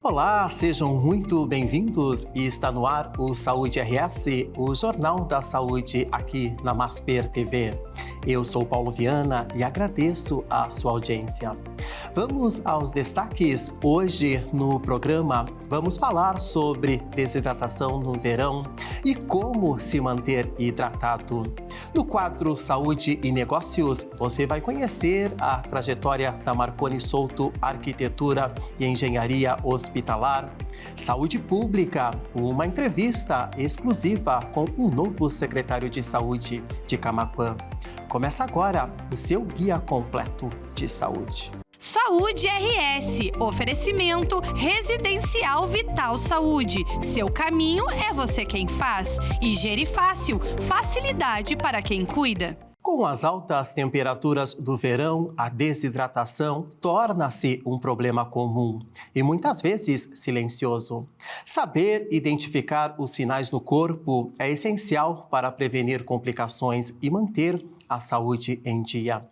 Olá, sejam muito bem-vindos e está no ar o Saúde RS, o Jornal da Saúde aqui na Masper TV. Eu sou Paulo Viana e agradeço a sua audiência. Vamos aos destaques. Hoje no programa vamos falar sobre desidratação no verão e como se manter hidratado. No quadro Saúde e Negócios, você vai conhecer a trajetória da Marconi Souto Arquitetura e Engenharia Hospitalar. Saúde Pública, uma entrevista exclusiva com o novo secretário de Saúde de Camaquã. Começa agora o seu guia completo de saúde. Saúde RS, oferecimento Residencial Vital Saúde. Seu caminho é você quem faz. Higiene Fácil, facilidade para quem cuida. Com as altas temperaturas do verão, a desidratação torna-se um problema comum e muitas vezes silencioso. Saber identificar os sinais no corpo é essencial para prevenir complicações e manter a saúde em dia.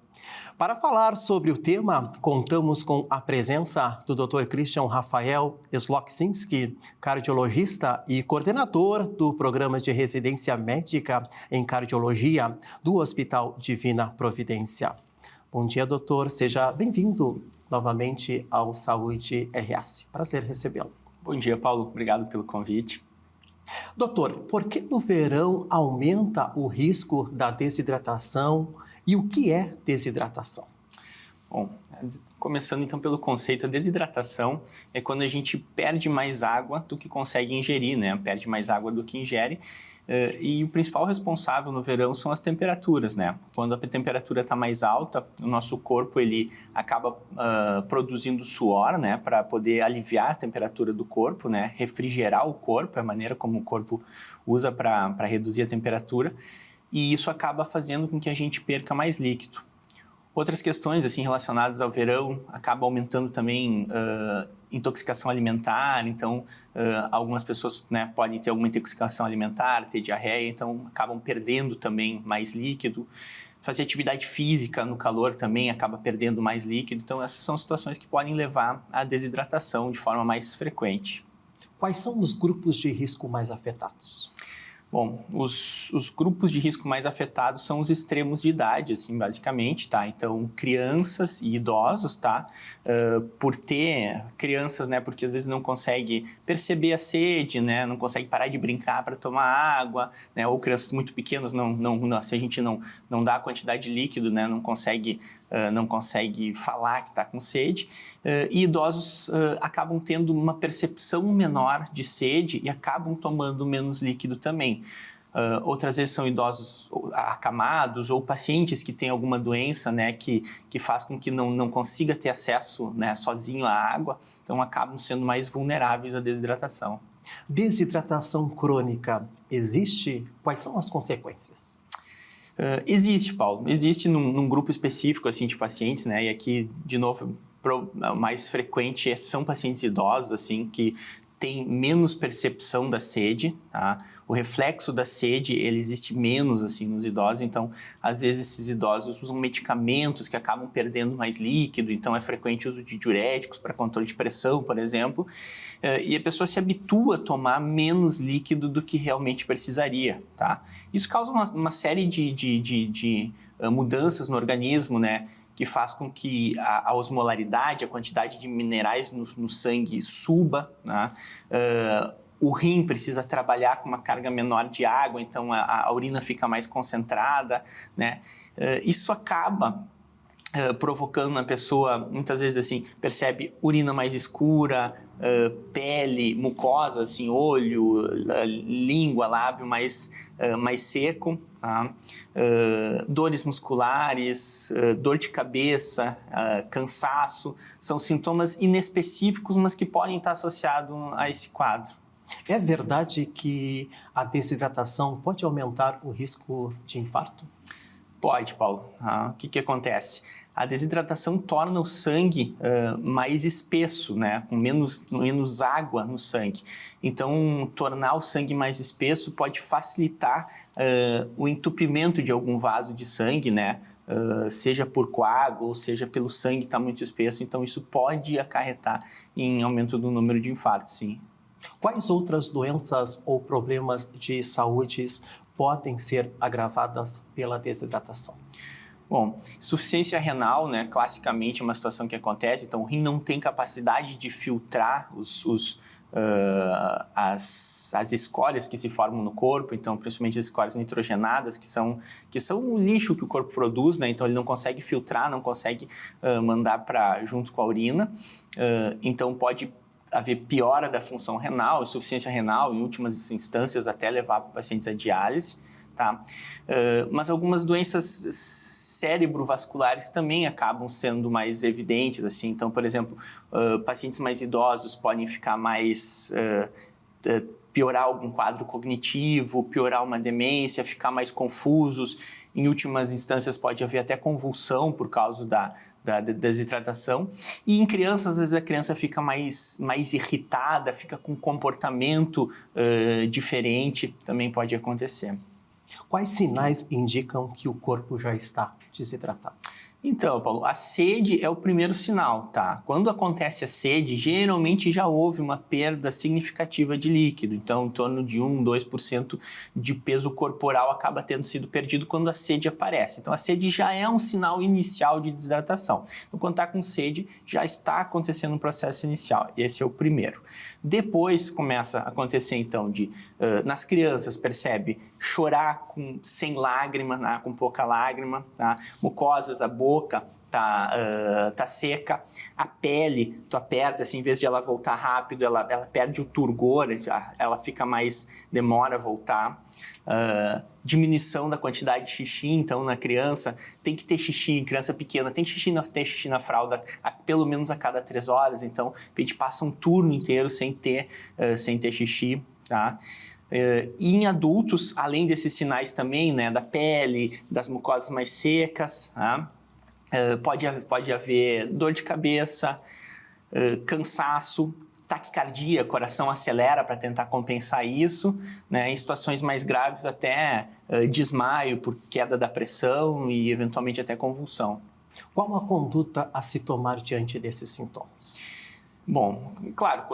Para falar sobre o tema, contamos com a presença do Dr. Christian Rafael Sloksinski, cardiologista e coordenador do Programa de Residência Médica em Cardiologia do Hospital Divina Providência. Bom dia, doutor. Seja bem-vindo novamente ao Saúde RS. Prazer recebê-lo. Bom dia, Paulo. Obrigado pelo convite. Doutor, por que no verão aumenta o risco da desidratação? E o que é desidratação? Bom, começando então pelo conceito, a desidratação é quando a gente perde mais água do que consegue ingerir, né? Perde mais água do que ingere. E o principal responsável no verão são as temperaturas, né? Quando a temperatura está mais alta, o nosso corpo ele acaba produzindo suor, né? Para poder aliviar a temperatura do corpo, né? Refrigerar o corpo, é a maneira como o corpo usa para reduzir a temperatura. E isso acaba fazendo com que a gente perca mais líquido. Outras questões assim, relacionadas ao verão acabam aumentando também intoxicação alimentar, então algumas pessoas, né, podem ter alguma intoxicação alimentar, ter diarreia, então acabam perdendo também mais líquido. Fazer atividade física no calor também acaba perdendo mais líquido, então essas são situações que podem levar à desidratação de forma mais frequente. Quais são os grupos de risco mais afetados? Bom, os grupos de risco mais afetados são os extremos de idade, assim, basicamente, tá? Então, crianças e idosos, tá? Por ter crianças, né? Porque às vezes não consegue perceber a sede, né? Não consegue parar de brincar para tomar água, né? Ou crianças muito pequenas, se a gente não dá a quantidade de líquido, né? Não consegue falar que está com sede. E idosos acabam tendo uma percepção menor de sede e acabam tomando menos líquido também. Outras vezes são idosos acamados ou pacientes que têm alguma doença, né, que faz com que não consiga ter acesso, né, sozinho à água, então acabam sendo mais vulneráveis à desidratação. Desidratação crônica existe? Quais são as consequências? Existe, Paulo. Existe num grupo específico assim, de pacientes, né, e aqui, de novo, o mais frequente são pacientes idosos, assim, que tem menos percepção da sede, tá? O reflexo da sede, ele existe menos, assim, nos idosos, então, às vezes, esses idosos usam medicamentos que acabam perdendo mais líquido, então é frequente o uso de diuréticos para controle de pressão, por exemplo, e a pessoa se habitua a tomar menos líquido do que realmente precisaria, tá? Isso causa uma série de mudanças no organismo, né? Que faz com que a osmolaridade, a quantidade de minerais no sangue suba, né? O rim precisa trabalhar com uma carga menor de água, então a urina fica mais concentrada, né? Isso acaba provocando na pessoa, muitas vezes assim, percebe urina mais escura, pele, mucosa, assim, olho, língua, lábio mais seco, tá? Dores musculares, dor de cabeça, cansaço, são sintomas inespecíficos, mas que podem estar associados a esse quadro. É verdade que a desidratação pode aumentar o risco de infarto? Pode, Paulo. O que acontece? A desidratação torna o sangue mais espesso, né? Com menos água no sangue. Então, tornar o sangue mais espesso pode facilitar o entupimento de algum vaso de sangue, né? seja por coágulo, seja pelo sangue estar muito espesso, então isso pode acarretar em aumento do número de infartos, sim. Quais outras doenças ou problemas de saúde podem ser agravadas pela desidratação? Bom, insuficiência renal, né, classicamente é uma situação que acontece, então o rim não tem capacidade de filtrar as escórias que se formam no corpo, então principalmente as escórias nitrogenadas, que são o lixo que o corpo produz, né, então ele não consegue filtrar, não consegue mandar junto com a urina, então pode haver piora da função renal, insuficiência renal, em últimas instâncias até levar pacientes a diálise. Tá? Mas algumas doenças cerebrovasculares também acabam sendo mais evidentes, assim. Então, por exemplo, pacientes mais idosos podem ficar mais... piorar algum quadro cognitivo, piorar uma demência, ficar mais confusos. Em últimas instâncias pode haver até convulsão por causa da desidratação. E em crianças, às vezes a criança fica mais irritada, fica com um comportamento diferente, também pode acontecer. Quais sinais indicam que o corpo já está desidratado? Então, Paulo, a sede é o primeiro sinal, tá? Quando acontece a sede, geralmente já houve uma perda significativa de líquido. Então, em torno de 1, 2% de peso corporal acaba tendo sido perdido quando a sede aparece. Então, a sede já é um sinal inicial de desidratação. Então, quando está com sede, já está acontecendo um processo inicial. Esse é o primeiro. Depois começa a acontecer, então, nas crianças, percebe chorar sem lágrima, né? Com pouca lágrima, tá? Mucosas, a boca tá seca, a pele, tu aperta, assim, em vez de ela voltar rápido, ela perde o turgor, ela demora a voltar. Diminuição da quantidade de xixi, então na criança tem que ter xixi, em criança pequena tem xixi na fralda pelo menos a cada 3 horas, então a gente passa um turno inteiro sem ter xixi, tá? E em adultos, além desses sinais também, né, da pele, das mucosas mais secas, tá? Pode haver dor de cabeça, cansaço, taquicardia, coração acelera para tentar compensar isso, né? Em situações mais graves até desmaio por queda da pressão e eventualmente até convulsão. Qual a conduta a se tomar diante desses sintomas? Bom, claro,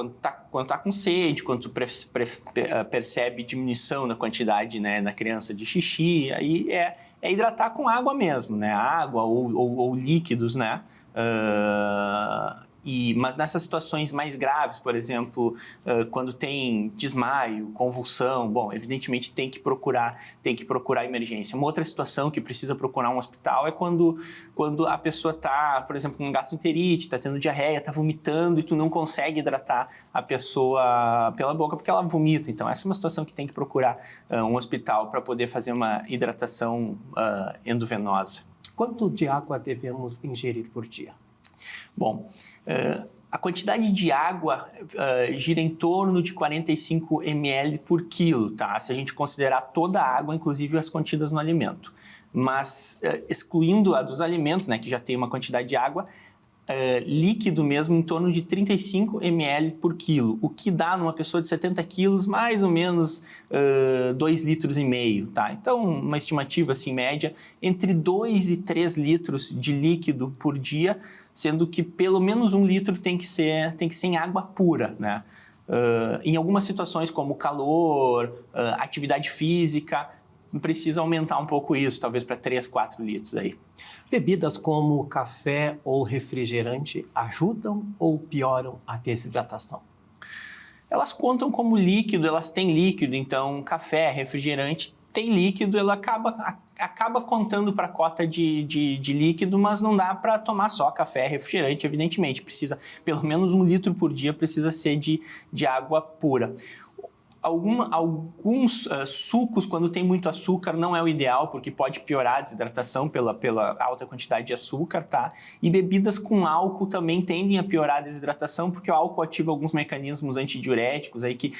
quando tá com sede, quando tu percebe diminuição na quantidade, né, na criança de xixi, aí é hidratar com água mesmo, né? Água ou líquidos, né? Mas nessas situações mais graves, por exemplo, quando tem desmaio, convulsão, bom, evidentemente tem que procurar emergência. Uma outra situação que precisa procurar um hospital é quando a pessoa está, por exemplo, com gastroenterite, está tendo diarreia, está vomitando e tu não consegue hidratar a pessoa pela boca porque ela vomita. Então, essa é uma situação que tem que procurar um hospital para poder fazer uma hidratação endovenosa. Quanto de água devemos ingerir por dia? Bom, a quantidade de água gira em torno de 45 ml por quilo, tá? Se a gente considerar toda a água, inclusive as contidas no alimento. Mas excluindo a dos alimentos, né, que já tem uma quantidade de água, líquido mesmo em torno de 35 ml por quilo, o que dá numa pessoa de 70 quilos mais ou menos 2,5 litros, tá? Então, uma estimativa assim média entre 2 e 3 litros de líquido por dia, sendo que pelo menos 1 litro tem que ser em água pura, né? Em algumas situações como calor, atividade física, precisa aumentar um pouco isso, talvez para 3, 4 litros aí. Bebidas como café ou refrigerante ajudam ou pioram a desidratação? Elas contam como líquido, elas têm líquido, então café, refrigerante tem líquido, ela acaba contando para a cota de líquido, mas não dá para tomar só café, refrigerante, evidentemente. Precisa, pelo menos 1 litro por dia precisa ser de água pura. Alguns sucos, quando tem muito açúcar, não é o ideal, porque pode piorar a desidratação pela alta quantidade de açúcar, tá? E bebidas com álcool também tendem a piorar a desidratação, porque o álcool ativa alguns mecanismos antidiuréticos aí que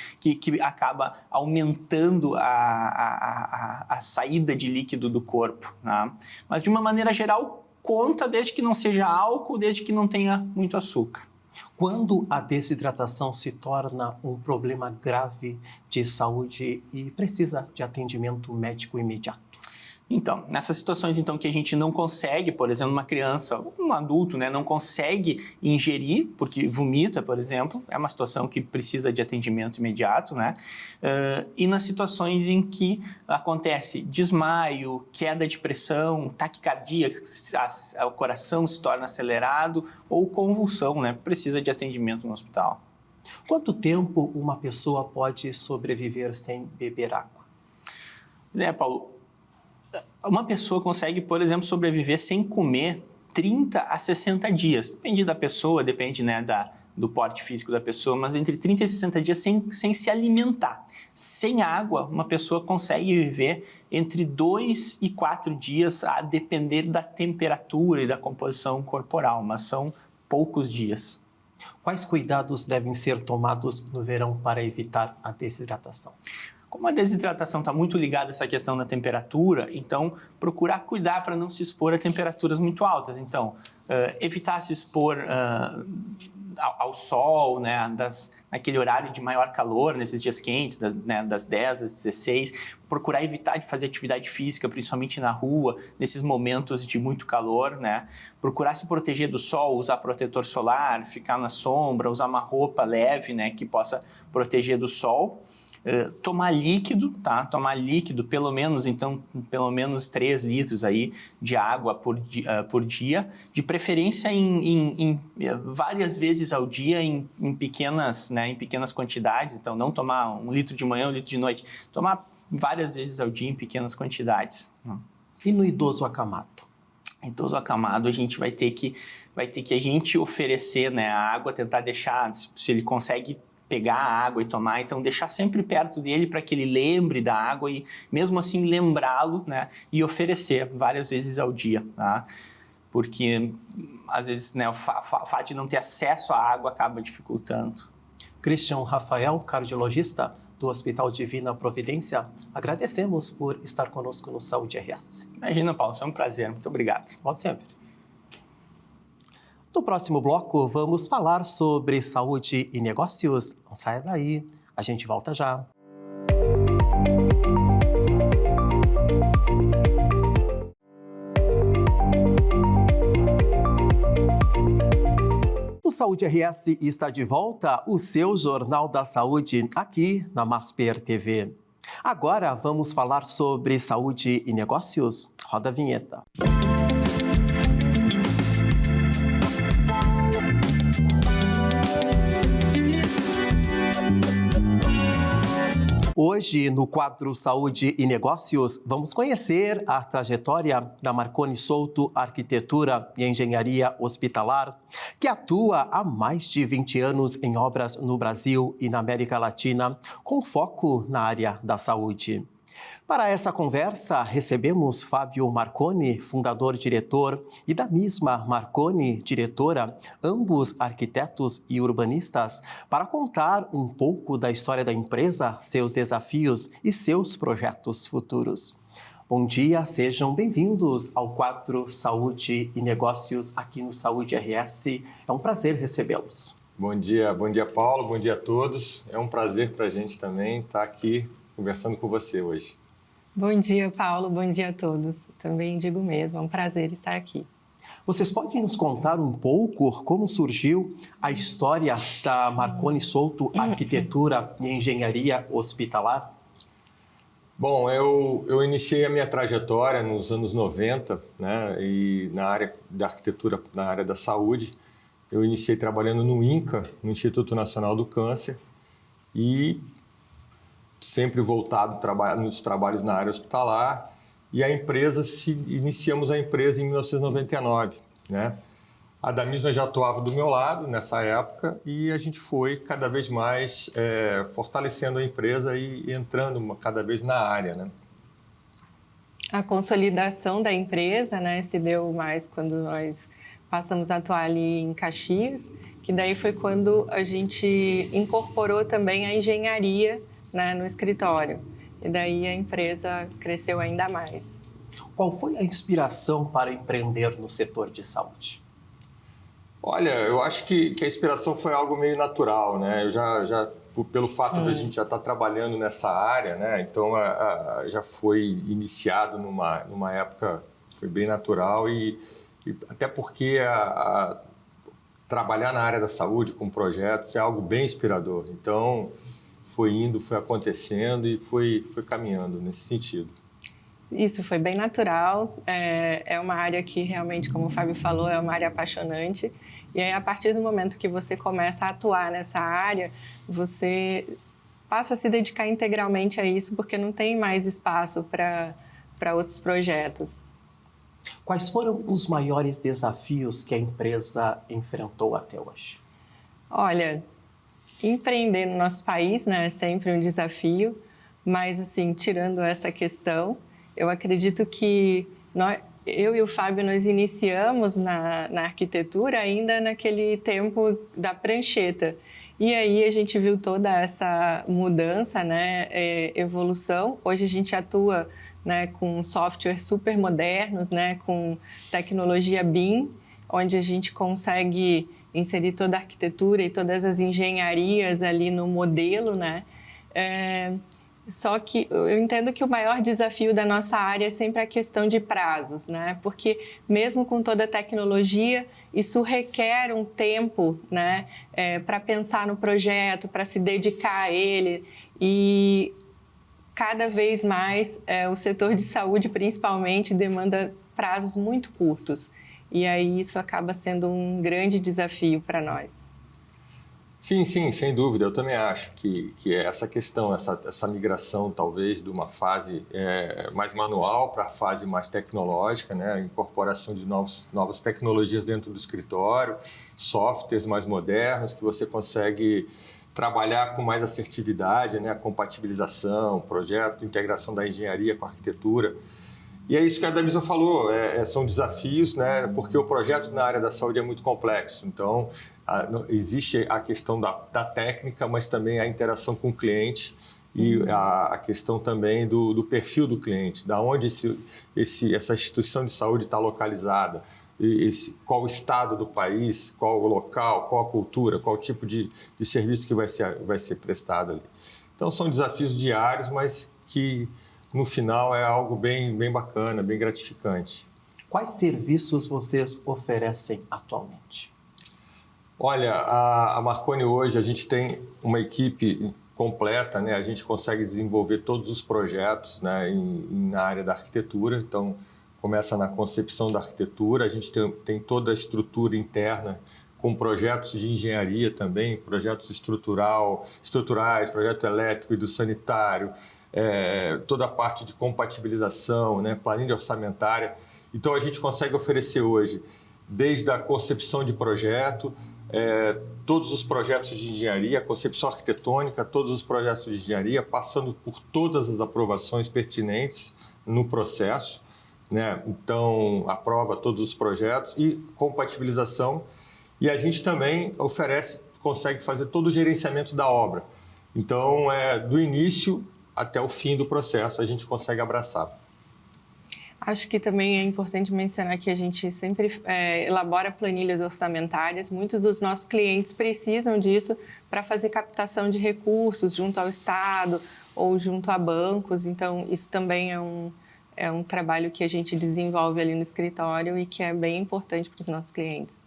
acaba aumentando a saída de líquido do corpo, tá? Mas, de uma maneira geral, conta desde que não seja álcool, desde que não tenha muito açúcar. Quando a desidratação se torna um problema grave de saúde e precisa de atendimento médico imediato? Então, nessas situações então que a gente não consegue, por exemplo, uma criança, um adulto, né, não consegue ingerir, porque vomita, por exemplo, é uma situação que precisa de atendimento imediato, né? E nas situações em que acontece desmaio, queda de pressão, taquicardia, o coração se torna acelerado ou convulsão, né? Precisa de atendimento no hospital. Quanto tempo uma pessoa pode sobreviver sem beber água? Paulo, uma pessoa consegue, por exemplo, sobreviver sem comer 30 a 60 dias. Depende da pessoa, depende, né, do porte físico da pessoa, mas entre 30 e 60 dias sem se alimentar. Sem água, uma pessoa consegue viver entre 2 e 4 dias, a depender da temperatura e da composição corporal, mas são poucos dias. Quais cuidados devem ser tomados no verão para evitar a desidratação? Como a desidratação está muito ligada a essa questão da temperatura, então procurar cuidar para não se expor a temperaturas muito altas. Então, evitar se expor ao sol, né, naquele horário de maior calor, nesses dias quentes, das 10 às 16. Procurar evitar de fazer atividade física, principalmente na rua, nesses momentos de muito calor, né? Procurar se proteger do sol, usar protetor solar, ficar na sombra, usar uma roupa leve, né, que possa proteger do sol. Tomar líquido, tá? Tomar líquido, pelo menos 3 litros aí de água por dia, de preferência em várias vezes ao dia, em pequenas quantidades. Então, não tomar 1 litro de manhã, 1 litro de noite, tomar várias vezes ao dia em pequenas quantidades. E no idoso acamado? Idoso acamado, a gente vai ter que a gente oferecer, né, a água, tentar deixar, se ele consegue pegar a água e tomar, então deixar sempre perto dele para que ele lembre da água e mesmo assim lembrá-lo, né, e oferecer várias vezes ao dia, tá? Porque às vezes, né, o fato de não ter acesso à água acaba dificultando. Christian Rafael, cardiologista do Hospital Divina Providência, agradecemos por estar conosco no Saúde RS. Imagina, Paulo, é um prazer, muito obrigado. Volte sempre. No próximo bloco, vamos falar sobre saúde e negócios. Não saia daí, a gente volta já. O Saúde RS está de volta, o seu Jornal da Saúde, aqui na Masper TV. Agora vamos falar sobre saúde e negócios. Roda a vinheta. Hoje, no quadro Saúde e Negócios, vamos conhecer a trajetória da Marconi Souto Arquitetura e Engenharia Hospitalar, que atua há mais de 20 anos em obras no Brasil e na América Latina, com foco na área da saúde. Para essa conversa, recebemos Fábio Marconi, fundador-diretor, e da mesma Marconi, diretora, ambos arquitetos e urbanistas, para contar um pouco da história da empresa, seus desafios e seus projetos futuros. Bom dia, sejam bem-vindos ao quadro Saúde e Negócios aqui no Saúde RS. É um prazer recebê-los. Bom dia Paulo, bom dia a todos. É um prazer para a gente também estar aqui conversando com você hoje. Bom dia, Paulo. Bom dia a todos. Também digo mesmo, é um prazer estar aqui. Vocês podem nos contar um pouco como surgiu a história da Marconi Souto Arquitetura e Engenharia Hospitalar? Bom, eu iniciei a minha trajetória nos anos 90, né, e na área da arquitetura, na área da saúde. Eu iniciei trabalhando no INCA, no Instituto Nacional do Câncer, e sempre voltado nos trabalhos na área hospitalar, e iniciamos a empresa em 1999, né? A Damisma já atuava do meu lado nessa época e a gente foi cada vez mais fortalecendo a empresa e entrando cada vez na área, né? A consolidação da empresa, né, se deu mais quando nós passamos a atuar ali em Caxias, que daí foi quando a gente incorporou também a engenharia, né, no escritório. E daí a empresa cresceu ainda mais. Qual foi a inspiração para empreender no setor de saúde? Olha, eu acho que a inspiração foi algo meio natural, né? Eu já pelo fato da gente já estar trabalhando nessa área, né? Então já foi iniciado numa época, foi bem natural e até porque trabalhar na área da saúde com projetos é algo bem inspirador. Então foi indo, foi acontecendo e foi caminhando nesse sentido. Isso foi bem natural, é uma área que realmente, como o Fábio falou, é uma área apaixonante. E aí, a partir do momento que você começa a atuar nessa área, você passa a se dedicar integralmente a isso, porque não tem mais espaço para outros projetos. Quais foram os maiores desafios que a empresa enfrentou até hoje? Olha, empreender no nosso país, né, é sempre um desafio, mas, assim, tirando essa questão, eu acredito que eu e o Fábio, nós iniciamos na arquitetura ainda naquele tempo da prancheta. E aí a gente viu toda essa mudança, né, evolução. Hoje a gente atua, né, com softwares super modernos, né, com tecnologia BIM, onde a gente consegue inserir toda a arquitetura e todas as engenharias ali no modelo, né? Só que eu entendo que o maior desafio da nossa área é sempre a questão de prazos, né? Porque mesmo com toda a tecnologia, isso requer um tempo, né, para pensar no projeto, para se dedicar a ele. E cada vez mais o setor de saúde, principalmente, demanda prazos muito curtos. E aí isso acaba sendo um grande desafio para nós. Sim, sem dúvida. Eu também acho que essa questão, essa migração talvez de uma fase mais manual para a fase mais tecnológica, né? A incorporação de novas tecnologias dentro do escritório, softwares mais modernos que você consegue trabalhar com mais assertividade, né? A compatibilização, projeto, integração da engenharia com a arquitetura. E é isso que a Damisa falou, são desafios, né? Porque o projeto na área da saúde é muito complexo. Então, existe a questão da técnica, mas também a interação com o cliente e a questão também do perfil do cliente, da onde essa instituição de saúde está localizada, qual o estado do país, qual o local, qual a cultura, qual o tipo de serviço que vai ser prestado ali. Então, são desafios diários, mas que no final é algo bem bacana, bem gratificante. Quais serviços vocês oferecem atualmente? Olha, a Marconi hoje, a gente tem uma equipe completa, né? A gente consegue desenvolver todos os projetos, né, na área da arquitetura. Então, começa na concepção da arquitetura, a gente tem toda a estrutura interna com projetos de engenharia também, projetos estruturais, projeto elétrico e do sanitário, toda a parte de compatibilização, né, planilha orçamentária. Então, a gente consegue oferecer hoje, desde a concepção de projeto, todos os projetos de engenharia, a concepção arquitetônica, todos os projetos de engenharia, passando por todas as aprovações pertinentes no processo, né? Então, aprova todos os projetos e compatibilização. E a gente também consegue fazer todo o gerenciamento da obra. Então, do início até o fim do processo, a gente consegue abraçar. Acho que também é importante mencionar que a gente sempre elabora planilhas orçamentárias. Muitos dos nossos clientes precisam disso para fazer captação de recursos junto ao Estado ou junto a bancos. Então, isso também é um trabalho que a gente desenvolve ali no escritório e que é bem importante para os nossos clientes.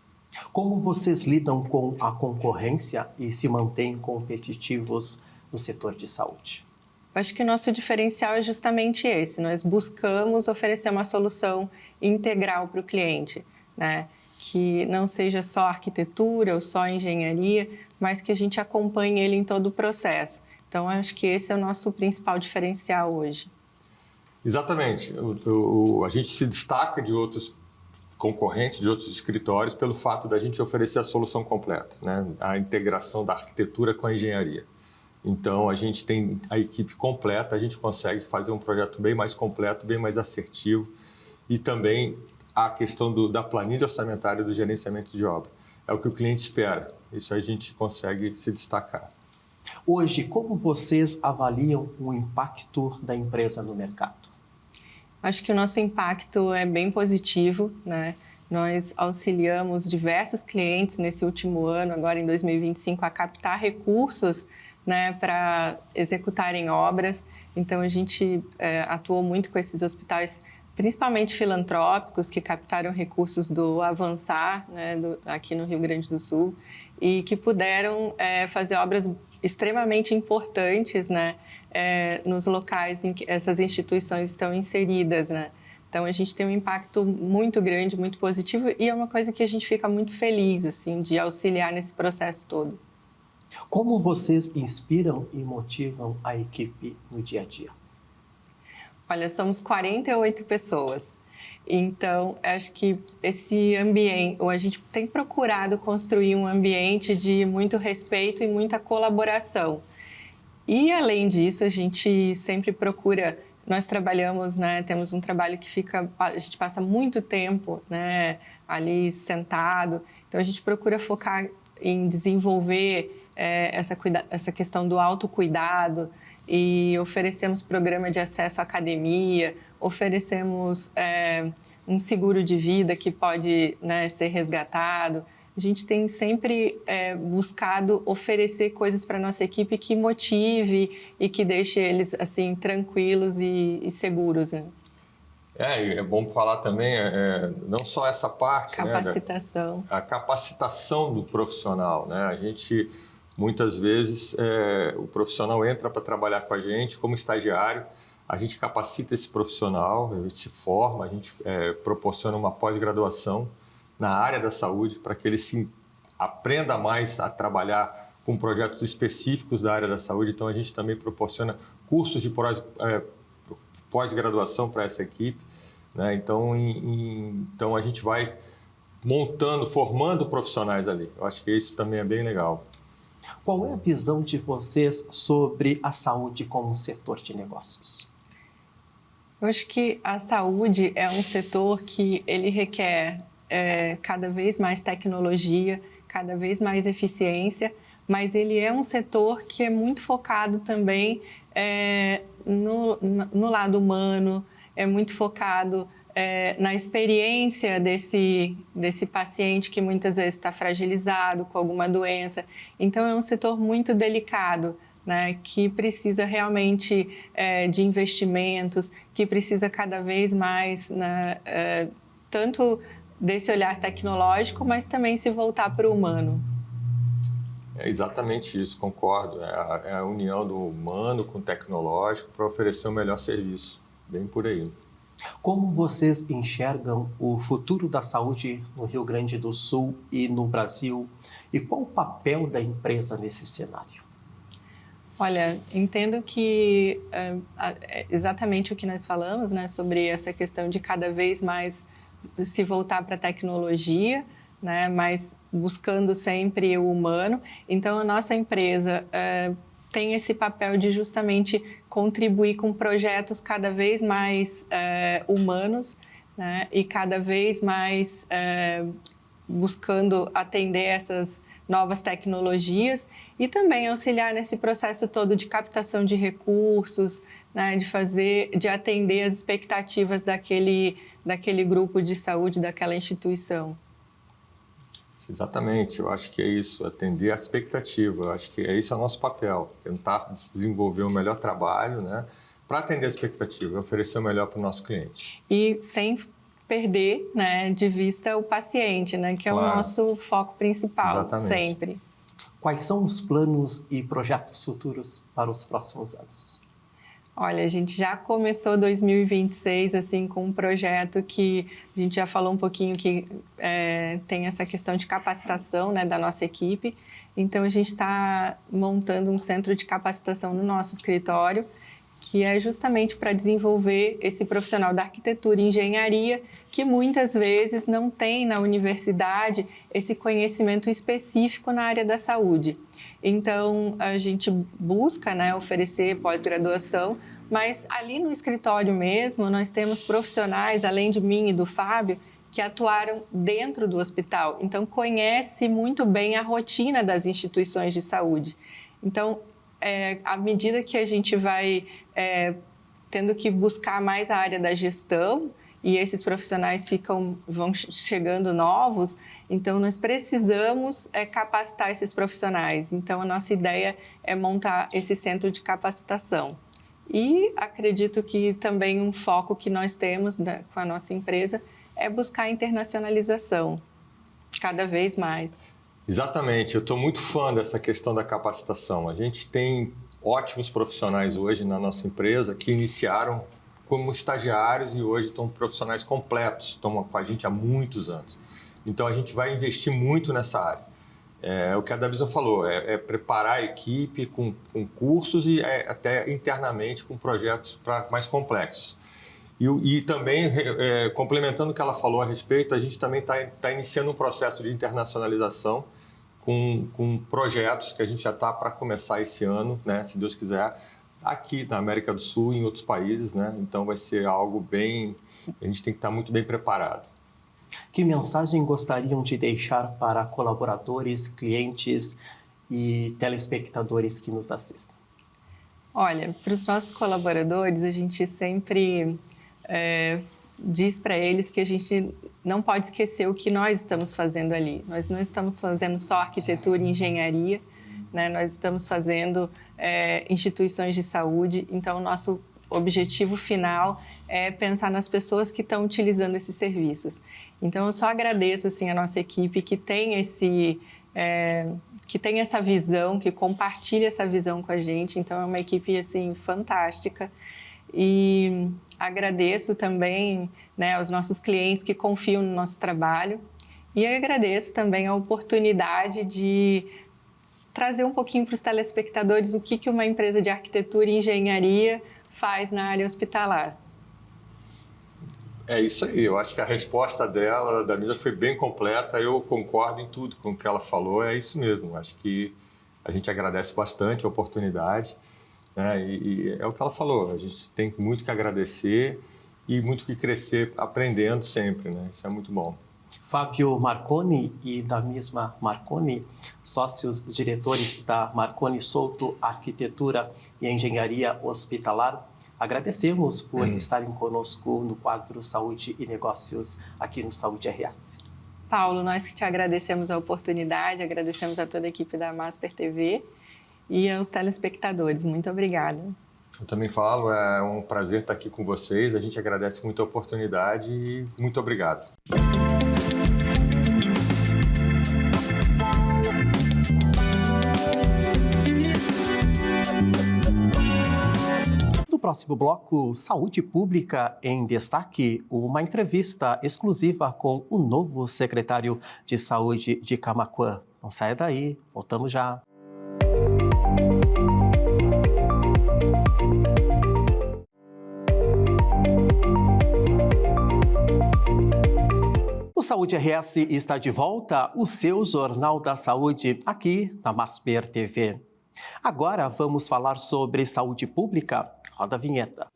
Como vocês lidam com a concorrência e se mantêm competitivos no setor de saúde? Eu acho que o nosso diferencial é justamente esse. Nós buscamos oferecer uma solução integral para o cliente, né? Que não seja só arquitetura ou só engenharia, mas que a gente acompanhe ele em todo o processo. Então, acho que esse é o nosso principal diferencial hoje. Exatamente. A gente se destaca de outros concorrentes, de outros escritórios, pelo fato da gente oferecer a solução completa, né? A integração da arquitetura com a engenharia. Então, a gente tem a equipe completa, a gente consegue fazer um projeto bem mais completo, bem mais assertivo e também a questão da planilha orçamentária do gerenciamento de obra. É o que o cliente espera, isso a gente consegue se destacar. Hoje, como vocês avaliam o impacto da empresa no mercado? Acho que o nosso impacto é bem positivo, né? nós auxiliamos diversos clientes nesse último ano, agora em 2025, a captar recursos, né, para executarem obras. Então, a gente atuou muito com esses hospitais, principalmente filantrópicos, que captaram recursos do Avançar, né, aqui no Rio Grande do Sul, e que puderam fazer obras extremamente importantes, né, nos locais em que essas instituições estão inseridas, né? Então, a gente tem um impacto muito grande, muito positivo, e é uma coisa que a gente fica muito feliz, assim, de auxiliar nesse processo todo. Como vocês inspiram e motivam a equipe no dia a dia? Olha, somos 48 pessoas. Então, acho que esse ambiente, ou a gente tem procurado construir um ambiente de muito respeito e muita colaboração. E, além disso, a gente sempre procura, nós trabalhamos, né, temos um trabalho que a gente passa muito tempo, né, ali sentado. Então, a gente procura focar em desenvolver essa questão do autocuidado, e oferecemos programa de acesso à academia, oferecemos um seguro de vida que pode, né, ser resgatado. A gente tem sempre buscado oferecer coisas para a nossa equipe que motive e que deixe eles assim tranquilos e seguros, né? É bom falar também, não só essa parte, capacitação. Né, a capacitação do profissional, né? A gente, muitas vezes, o profissional entra para trabalhar com a gente como estagiário, a gente capacita esse profissional, a gente se forma, a gente proporciona uma pós-graduação na área da saúde para que ele se aprenda mais a trabalhar com projetos específicos da área da saúde. Então, a gente também proporciona cursos de pós-graduação para essa equipe, né? Então, a gente vai formando profissionais ali. Eu acho que isso também é bem legal. Qual é a visão de vocês sobre a saúde como um setor de negócios? Eu acho que a saúde é um setor que ele requer cada vez mais tecnologia, cada vez mais eficiência, mas ele é um setor que é muito focado também no lado humano, é muito focado na experiência desse paciente que muitas vezes está fragilizado com alguma doença. Então, é um setor muito delicado, né, que precisa realmente de investimentos, que precisa cada vez mais, né, tanto desse olhar tecnológico, mas também se voltar para o humano. É exatamente isso, concordo. É a união do humano com o tecnológico para oferecer o melhor serviço, bem por aí. Como vocês enxergam o futuro da saúde no Rio Grande do Sul e no Brasil? E qual o papel da empresa nesse cenário? Olha, entendo que exatamente o que nós falamos, né, sobre essa questão de cada vez mais se voltar para a tecnologia, né, mas buscando sempre o humano. Então, a nossa empresa tem esse papel de justamente contribuir com projetos cada vez mais humanos, né, e cada vez mais buscando atender essas novas tecnologias e também auxiliar nesse processo todo de captação de recursos, né, de atender as expectativas daquele grupo de saúde, daquela instituição. Exatamente, eu acho que é isso, atender a expectativa. Eu acho que esse é o nosso papel, tentar desenvolver o melhor trabalho, né, para atender a expectativa e oferecer o melhor para o nosso cliente. E sem perder, né, de vista o paciente, né, que é claro, o nosso foco principal. Exatamente. Sempre. Quais são os planos e projetos futuros para os próximos anos? Olha, a gente já começou 2026 assim, com um projeto que a gente já falou um pouquinho que tem essa questão de capacitação, né, da nossa equipe. Então, a gente está montando um centro de capacitação no nosso escritório, que é justamente para desenvolver esse profissional da arquitetura e engenharia que muitas vezes não tem na universidade esse conhecimento específico na área da saúde. Então, a gente busca, né, oferecer pós-graduação, mas ali no escritório mesmo nós temos profissionais, além de mim e do Fábio, que atuaram dentro do hospital. Então, conhece muito bem a rotina das instituições de saúde. Então, à medida que a gente vai tendo que buscar mais a área da gestão e esses profissionais vão chegando novos, então nós precisamos capacitar esses profissionais. Então a nossa ideia é montar esse centro de capacitação. E acredito que também um foco que nós temos com a nossa empresa é buscar a internacionalização, cada vez mais. Exatamente, eu estou muito fã dessa questão da capacitação. A gente tem ótimos profissionais hoje na nossa empresa que iniciaram como estagiários e hoje estão profissionais completos, estão com a gente há muitos anos. Então a gente vai investir muito nessa área. É o que a Dabisa falou, é preparar a equipe com cursos e até internamente com projetos mais complexos. E também, complementando o que ela falou a respeito, a gente também está iniciando um processo de internacionalização com projetos que a gente já está para começar esse ano, né, se Deus quiser, aqui na América do Sul e em outros países, né? Então vai ser algo a gente tem que estar muito bem preparado. Que mensagem gostariam de deixar para colaboradores, clientes e telespectadores que nos assistem? Olha, para os nossos colaboradores, a gente sempre diz para eles que a gente não pode esquecer o que nós estamos fazendo ali. Nós não estamos fazendo só arquitetura e engenharia, né? Nós estamos fazendo instituições de saúde, então o nosso objetivo final é pensar nas pessoas que estão utilizando esses serviços. Então eu só agradeço assim, a nossa equipe que tem essa visão, que compartilha essa visão com a gente, então é uma equipe assim, fantástica. E agradeço também, né, aos nossos clientes que confiam no nosso trabalho e agradeço também a oportunidade de trazer um pouquinho para os telespectadores o que uma empresa de arquitetura e engenharia faz na área hospitalar. É isso aí, eu acho que a resposta dela, da Misa, foi bem completa, eu concordo em tudo com o que ela falou, é isso mesmo, acho que a gente agradece bastante a oportunidade, né? E é o que ela falou, a gente tem muito que agradecer e muito que crescer aprendendo sempre, né? Isso é muito bom. Fábio Marconi e da mesma Marconi, sócios diretores da Marconi Souto Arquitetura e Engenharia Hospitalar, agradecemos por estarem conosco no quadro Saúde e Negócios aqui no Saúde RS. Paulo, nós que te agradecemos a oportunidade, agradecemos a toda a equipe da Masper TV e aos telespectadores. Muito obrigada. Eu também falo, é um prazer estar aqui com vocês, a gente agradece muito a oportunidade e muito obrigado. No próximo bloco, Saúde Pública em Destaque, uma entrevista exclusiva com o novo secretário de Saúde de Camaquã. Não saia daí, voltamos já. O Saúde RS está de volta, o seu Jornal da Saúde, aqui na Masper TV. Agora vamos falar sobre saúde pública. Roda a vinheta.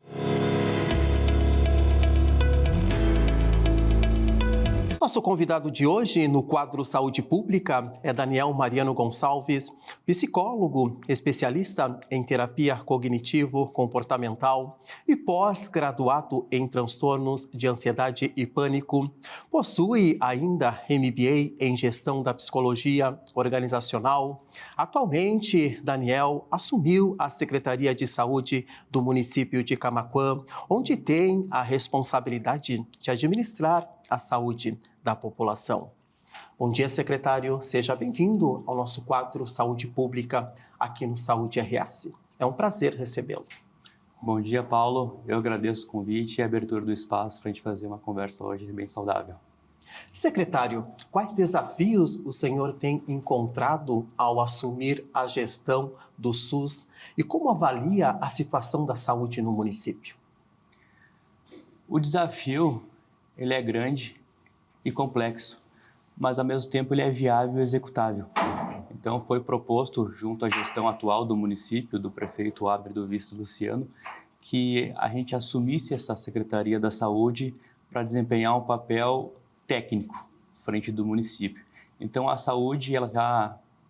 Nosso convidado de hoje no quadro Saúde Pública é Daniel Mariano Gonçalves, psicólogo, especialista em terapia cognitivo-comportamental e pós-graduado em transtornos de ansiedade e pânico. Possui ainda MBA em gestão da psicologia organizacional. Atualmente, Daniel assumiu a Secretaria de Saúde do município de Camaquã, onde tem a responsabilidade de administrar a saúde da população. Bom dia, secretário. Seja bem-vindo ao nosso quadro Saúde Pública aqui no Saúde RS. É um prazer recebê-lo. Bom dia, Paulo. Eu agradeço o convite e a abertura do espaço para a gente fazer uma conversa hoje bem saudável. Secretário, quais desafios o senhor tem encontrado ao assumir a gestão do SUS e como avalia a situação da saúde no município? O desafio, ele é grande e complexo, mas ao mesmo tempo ele é viável e executável. Então foi proposto, junto à gestão atual do município, do prefeito Abre do Visto Luciano, que a gente assumisse essa Secretaria da Saúde para desempenhar um papel técnico frente do município. Então a saúde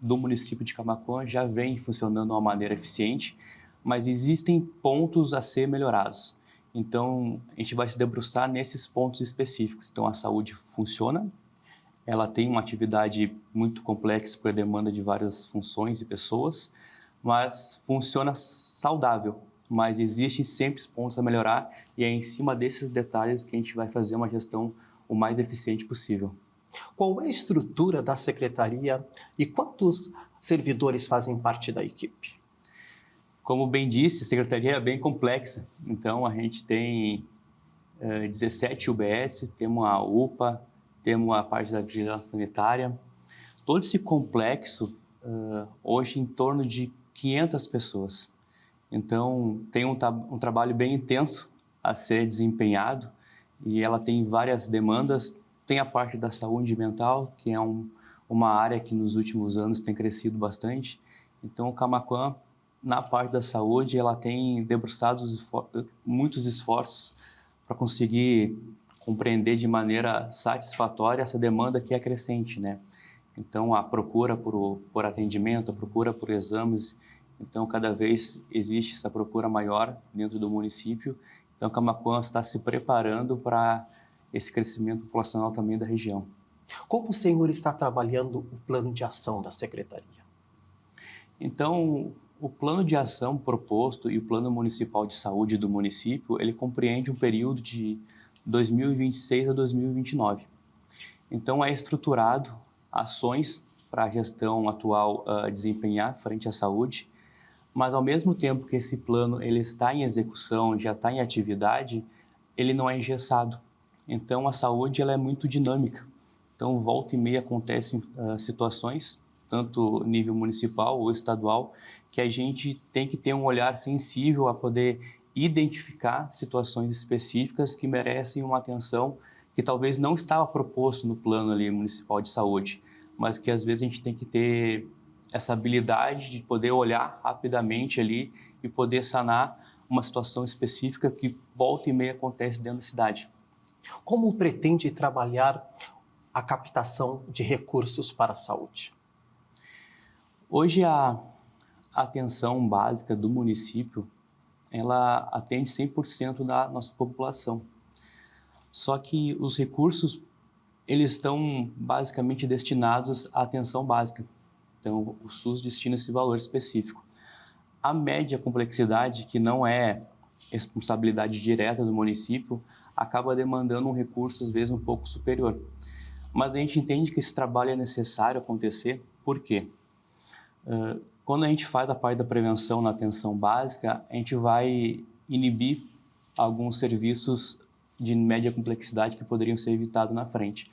do município de Camaquã já vem funcionando de uma maneira eficiente, mas existem pontos a ser melhorados. Então, a gente vai se debruçar nesses pontos específicos. Então, a saúde funciona, ela tem uma atividade muito complexa por demanda de várias funções e pessoas, mas funciona saudável. Mas existem sempre pontos a melhorar e é em cima desses detalhes que a gente vai fazer uma gestão o mais eficiente possível. Qual é a estrutura da secretaria e quantos servidores fazem parte da equipe? Como bem disse, a secretaria é bem complexa. Então, a gente tem 17 UBS, temos a UPA, temos a parte da vigilância sanitária. Todo esse complexo, hoje, em torno de 500 pessoas. Então, tem um trabalho bem intenso a ser desempenhado e ela tem várias demandas. Tem a parte da saúde mental, que é uma área que nos últimos anos tem crescido bastante. Então, o Camaquã, na parte da saúde, ela tem debruçado muitos esforços para conseguir compreender de maneira satisfatória essa demanda que é crescente, né? Então, a procura por atendimento, a procura por exames, então, cada vez existe essa procura maior dentro do município. Então, Camaquã está se preparando para esse crescimento populacional também da região. Como o senhor está trabalhando o plano de ação da secretaria? Então, o plano de ação proposto e o plano municipal de saúde do município, ele compreende um período de 2026 a 2029. Então, é estruturado ações para a gestão atual desempenhar frente à saúde, mas ao mesmo tempo que esse plano ele está em execução, já está em atividade, ele não é engessado. Então, a saúde ela é muito dinâmica. Então, volta e meia acontecem situações, tanto nível municipal ou estadual, que a gente tem que ter um olhar sensível a poder identificar situações específicas que merecem uma atenção que talvez não estava proposto no plano ali municipal de saúde, mas que às vezes a gente tem que ter essa habilidade de poder olhar rapidamente ali e poder sanar uma situação específica que volta e meia acontece dentro da cidade. Como pretende trabalhar a captação de recursos para a saúde? Hoje a atenção básica do município, ela atende 100% da nossa população. Só que os recursos, eles estão basicamente destinados à atenção básica. Então, o SUS destina esse valor específico. A média complexidade, que não é responsabilidade direta do município, acaba demandando um recurso, às vezes, um pouco superior. Mas a gente entende que esse trabalho é necessário acontecer, por quê? Quando a gente faz a parte da prevenção na atenção básica, a gente vai inibir alguns serviços de média complexidade que poderiam ser evitados na frente.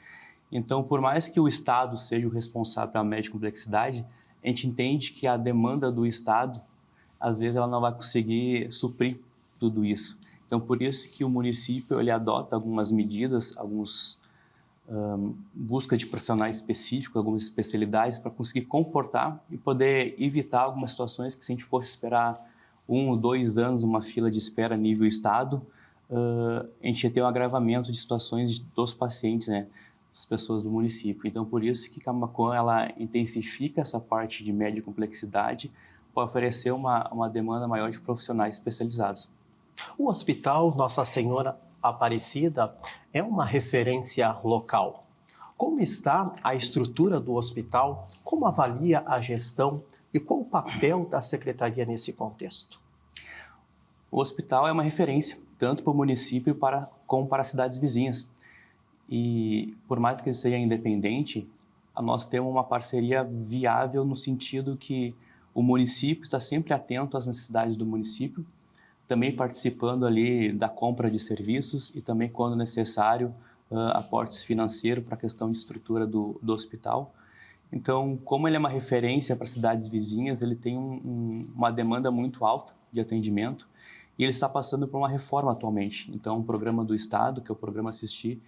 Então, por mais que o Estado seja o responsável pela média complexidade, a gente entende que a demanda do Estado, às vezes, ela não vai conseguir suprir tudo isso. Então, por isso que o município ele adota algumas medidas, busca de profissionais específicos, algumas especialidades para conseguir comportar e poder evitar algumas situações que se a gente fosse esperar 1 ou 2 anos uma fila de espera a nível Estado, a gente ia ter um agravamento de situações dos pacientes, né, das pessoas do município. Então, por isso que Camaquã ela intensifica essa parte de média complexidade para oferecer uma demanda maior de profissionais especializados. O Hospital Nossa Senhora Aparecida é uma referência local. Como está a estrutura do hospital? Como avalia a gestão e qual o papel da secretaria nesse contexto? O hospital é uma referência, tanto para o município como para as cidades vizinhas. E por mais que ele seja independente, nós temos uma parceria viável no sentido que o município está sempre atento às necessidades do município, também participando ali da compra de serviços e também, quando necessário, aportes financeiros para a questão de estrutura do hospital. Então, como ele é uma referência para cidades vizinhas, ele tem uma demanda muito alta de atendimento e ele está passando por uma reforma atualmente. Então, o programa do Estado, que é o programa Assistir,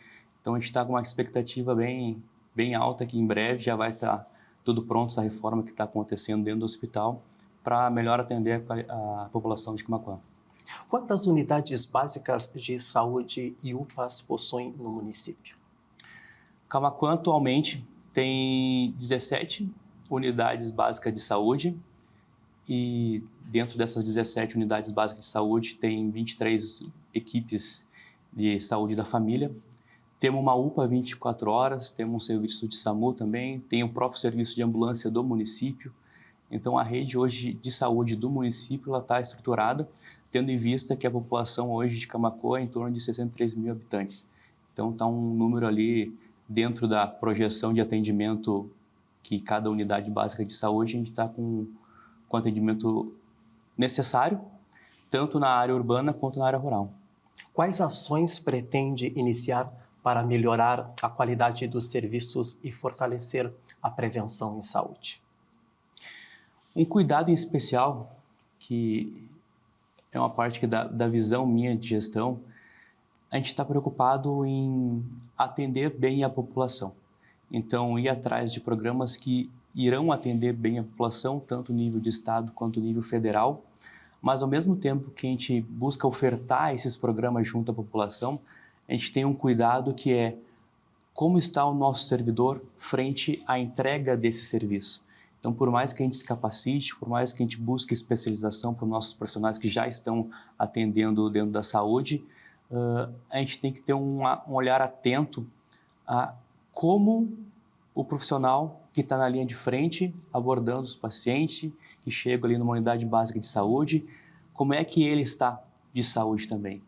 então a gente está com uma expectativa bem alta que em breve já vai estar tudo pronto, essa reforma que está acontecendo dentro do hospital, para melhor atender a população de Camaquã. Quantas unidades básicas de saúde e UPAs possuem no município? Camaquã atualmente tem 17 unidades básicas de saúde e dentro dessas 17 unidades básicas de saúde tem 23 equipes de saúde da família. Temos uma UPA 24 horas, temos um serviço de SAMU também, tem o próprio serviço de ambulância do município. Então, a rede hoje de saúde do município está estruturada, tendo em vista que a população hoje de Camaquã é em torno de 63 mil habitantes. Então, está um número ali dentro da projeção de atendimento que cada unidade básica de saúde, a gente está com atendimento necessário, tanto na área urbana quanto na área rural. Quais ações pretende iniciar para melhorar a qualidade dos serviços e fortalecer a prevenção em saúde? Um cuidado em especial, que é uma parte da visão minha de gestão, a gente está preocupado em atender bem a população. Então, ir atrás de programas que irão atender bem a população, tanto no nível de estado quanto no nível federal, mas ao mesmo tempo que a gente busca ofertar esses programas junto à população, a gente tem um cuidado que é como está o nosso servidor frente à entrega desse serviço. Então, por mais que a gente se capacite, por mais que a gente busque especialização para os nossos profissionais que já estão atendendo dentro da saúde, a gente tem que ter um olhar atento a como o profissional que está na linha de frente, abordando os pacientes que chegam ali numa unidade básica de saúde, como é que ele está de saúde também.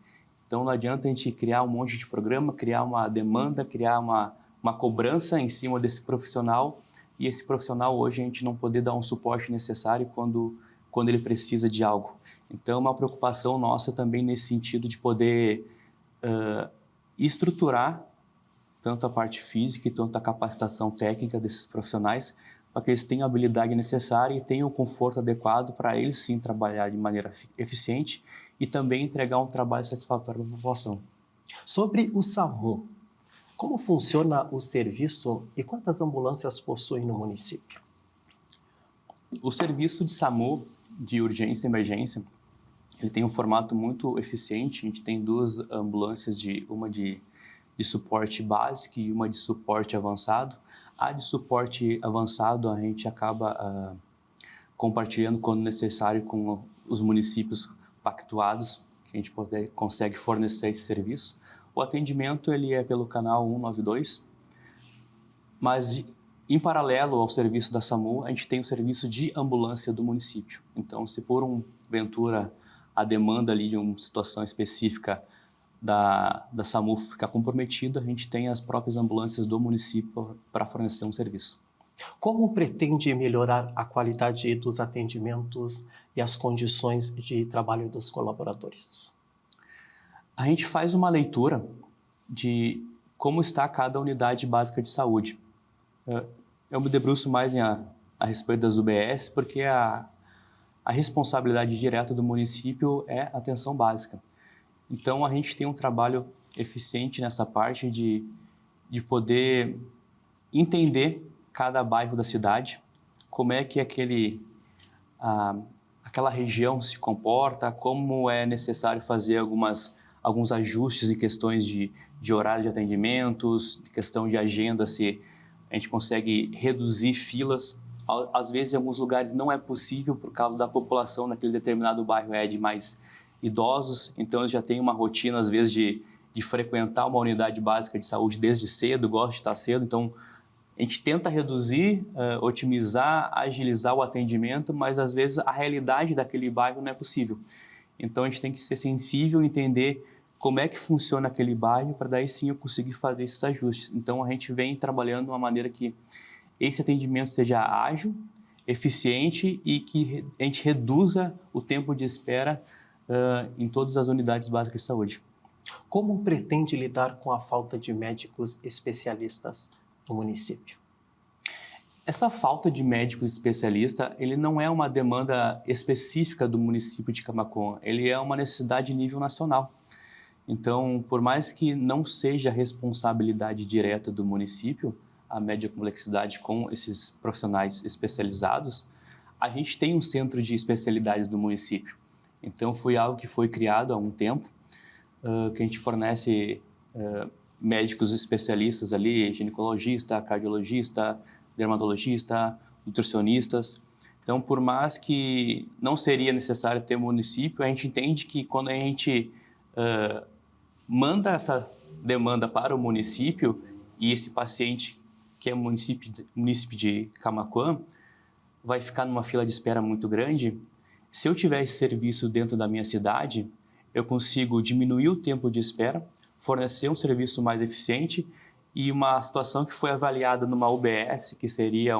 Então, não adianta a gente criar um monte de programa, criar uma demanda, criar uma cobrança em cima desse profissional, e esse profissional hoje a gente não poder dar um suporte necessário quando ele precisa de algo. Então, uma preocupação nossa também nesse sentido de poder estruturar tanto a parte física e tanto a capacitação técnica desses profissionais para que eles tenham a habilidade necessária e tenham o conforto adequado para eles sim trabalhar de maneira eficiente e também entregar um trabalho satisfatório para a população. Sobre o SAMU, como funciona o serviço e quantas ambulâncias possui no município? O serviço de SAMU, de urgência e emergência, ele tem um formato muito eficiente. A gente tem duas ambulâncias, uma de suporte básico e uma de suporte avançado. A de suporte avançado a gente acaba compartilhando quando necessário com os municípios pactuados, que a gente consegue fornecer esse serviço. O atendimento ele é pelo canal 192, mas em paralelo ao serviço da SAMU, a gente tem o serviço de ambulância do município. Então, se por ventura a demanda ali de uma situação específica da SAMU ficar comprometida, a gente tem as próprias ambulâncias do município para fornecer um serviço. Como pretende melhorar a qualidade dos atendimentos e as condições de trabalho dos colaboradores? A gente faz uma leitura de como está cada unidade básica de saúde. Eu me debruço mais a respeito das UBS, porque a responsabilidade direta do município é a atenção básica. Então, a gente tem um trabalho eficiente nessa parte de poder entender cada bairro da cidade, como é que aquela região se comporta, como é necessário fazer alguns ajustes em questões de horário de atendimentos, questão de agenda, se a gente consegue reduzir filas. Às vezes, em alguns lugares não é possível por causa da população naquele determinado bairro de mais idosos, então eles já têm uma rotina, às vezes, de frequentar uma unidade básica de saúde desde cedo, gosta de estar cedo, então a gente tenta reduzir, otimizar, agilizar o atendimento, mas às vezes a realidade daquele bairro não é possível. Então a gente tem que ser sensível e entender como é que funciona aquele bairro para daí sim eu conseguir fazer esses ajustes. Então a gente vem trabalhando de uma maneira que esse atendimento seja ágil, eficiente e que a gente reduza o tempo de espera em todas as unidades básicas de saúde. Como pretende lidar com a falta de médicos especialistas no município? Essa falta de médicos especialistas, ele não é uma demanda específica do município de Camaquã, ele é uma necessidade de nível nacional. Então, por mais que não seja responsabilidade direta do município, a média complexidade com esses profissionais especializados, a gente tem um centro de especialidades no município. Então, foi algo que foi criado há um tempo, que a gente fornece médicos especialistas ali, ginecologista, cardiologista, dermatologista, nutricionistas, Então, por mais que não seria necessário ter município, a gente entende que quando a gente manda essa demanda para o município e esse paciente, que é município de Camaquã, vai ficar numa fila de espera muito grande, se eu tiver esse serviço dentro da minha cidade, eu consigo diminuir o tempo de espera, fornecer um serviço mais eficiente e uma situação que foi avaliada numa UBS, que seria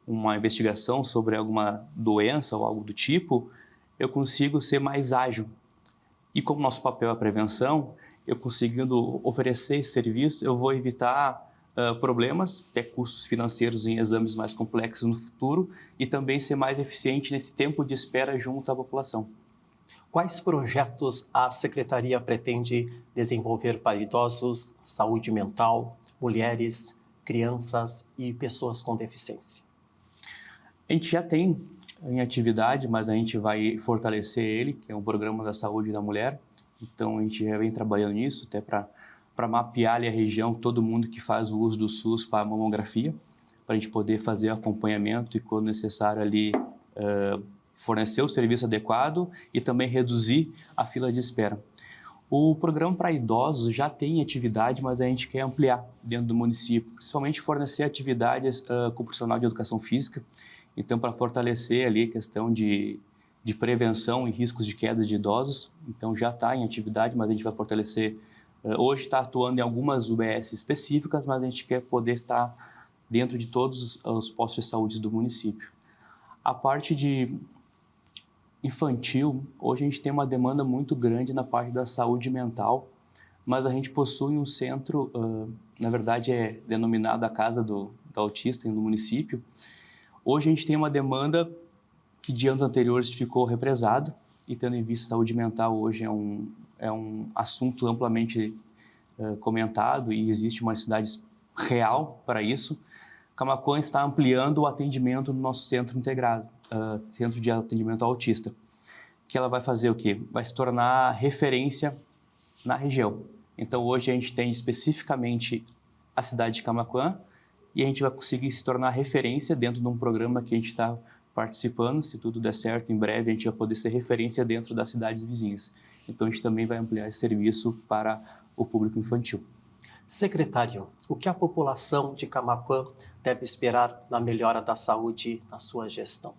uma investigação sobre alguma doença ou algo do tipo, eu consigo ser mais ágil. E como nosso papel é a prevenção, eu conseguindo oferecer esse serviço, eu vou evitar problemas, até custos financeiros em exames mais complexos no futuro e também ser mais eficiente nesse tempo de espera junto à população. Quais projetos a Secretaria pretende desenvolver para idosos, saúde mental, mulheres, crianças e pessoas com deficiência? A gente já tem em atividade, mas a gente vai fortalecer ele, que é um programa da saúde da mulher. Então, a gente já vem trabalhando nisso, até para mapear ali a região, todo mundo que faz o uso do SUS para a mamografia, para a gente poder fazer acompanhamento e, quando necessário, ali fornecer o serviço adequado e também reduzir a fila de espera. O programa para idosos já tem atividade, mas a gente quer ampliar dentro do município, principalmente fornecer atividades com o profissional de educação física. Então, para fortalecer ali a questão de prevenção e riscos de queda de idosos, então já está em atividade, mas a gente vai fortalecer. Hoje está atuando em algumas UBS específicas, mas a gente quer poder estar dentro de todos os postos de saúde do município. A parte de infantil, hoje a gente tem uma demanda muito grande na parte da saúde mental, mas a gente possui um centro, na verdade é denominado a Casa do Autista no município. Hoje a gente tem uma demanda que de anos anteriores ficou represado, e tendo em vista a saúde mental hoje é um assunto amplamente comentado e existe uma necessidade real para isso. Camaquã está ampliando o atendimento no nosso centro integrado, Centro de Atendimento Autista, que ela vai fazer o quê? Vai se tornar referência na região. Então hoje a gente tem especificamente a cidade de Camaquã e a gente vai conseguir se tornar referência dentro de um programa que a gente está participando. Se tudo der certo, em breve a gente vai poder ser referência dentro das cidades vizinhas. Então a gente também vai ampliar esse serviço para o público infantil. Secretário, o que a população de Camaquã deve esperar na melhora da saúde na sua gestão?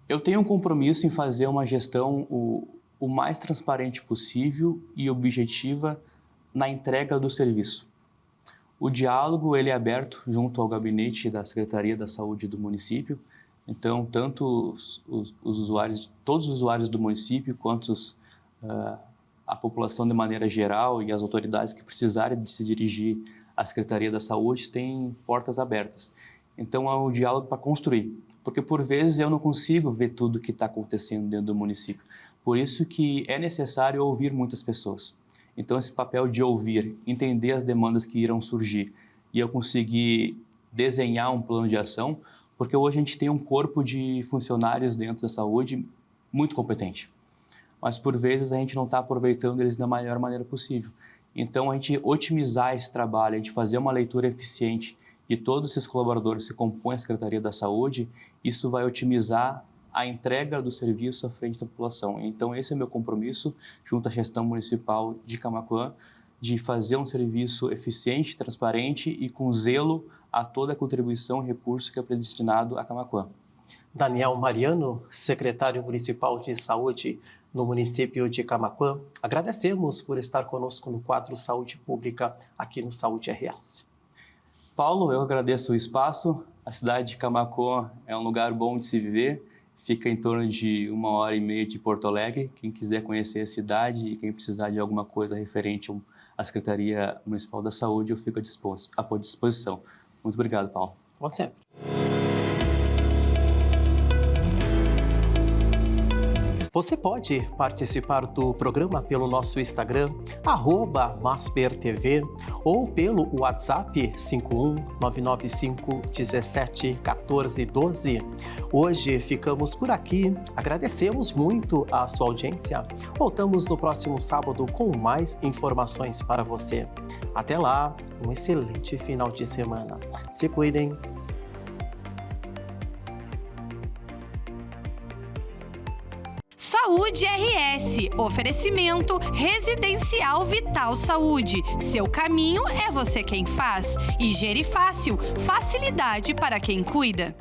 Eu tenho um compromisso em fazer uma gestão o mais transparente possível e objetiva na entrega do serviço. O diálogo ele é aberto junto ao gabinete da Secretaria da Saúde do município. Então, tanto os usuários, todos os usuários do município, quanto a população de maneira geral e as autoridades que precisarem de se dirigir à Secretaria da Saúde têm portas abertas. Então, é um diálogo para construir, porque por vezes eu não consigo ver tudo o que está acontecendo dentro do município. Por isso que é necessário ouvir muitas pessoas. Então, esse papel de ouvir, entender as demandas que irão surgir e eu conseguir desenhar um plano de ação, porque hoje a gente tem um corpo de funcionários dentro da saúde muito competente, mas por vezes a gente não está aproveitando eles da melhor maneira possível. Então, a gente otimizar esse trabalho, a gente fazer uma leitura eficiente de todos esses colaboradores que compõem a Secretaria da Saúde, isso vai otimizar a entrega do serviço à frente da população. Então, esse é meu compromisso junto à gestão municipal de Camaquã, de fazer um serviço eficiente, transparente e com zelo a toda a contribuição e recurso que é predestinado a Camaquã. Daniel Mariano, secretário municipal de saúde no município de Camaquã, agradecemos por estar conosco no quadro Saúde Pública aqui no Saúde RS. Paulo, eu agradeço o espaço. A cidade de Camaquã é um lugar bom de se viver. Fica em torno de 1h30 de Porto Alegre. Quem quiser conhecer a cidade e quem precisar de alguma coisa referente à Secretaria Municipal da Saúde, eu fico à disposição. Muito obrigado, Paulo. Pode sempre. Você pode participar do programa pelo nosso Instagram, @maspertv, ou pelo WhatsApp 51995171412. Hoje ficamos por aqui, agradecemos muito a sua audiência. Voltamos no próximo sábado com mais informações para você. Até lá, um excelente final de semana. Se cuidem. Saúde RS. Oferecimento Residencial Vital Saúde. Seu caminho é você quem faz. E Gerifácil. Facilidade para quem cuida.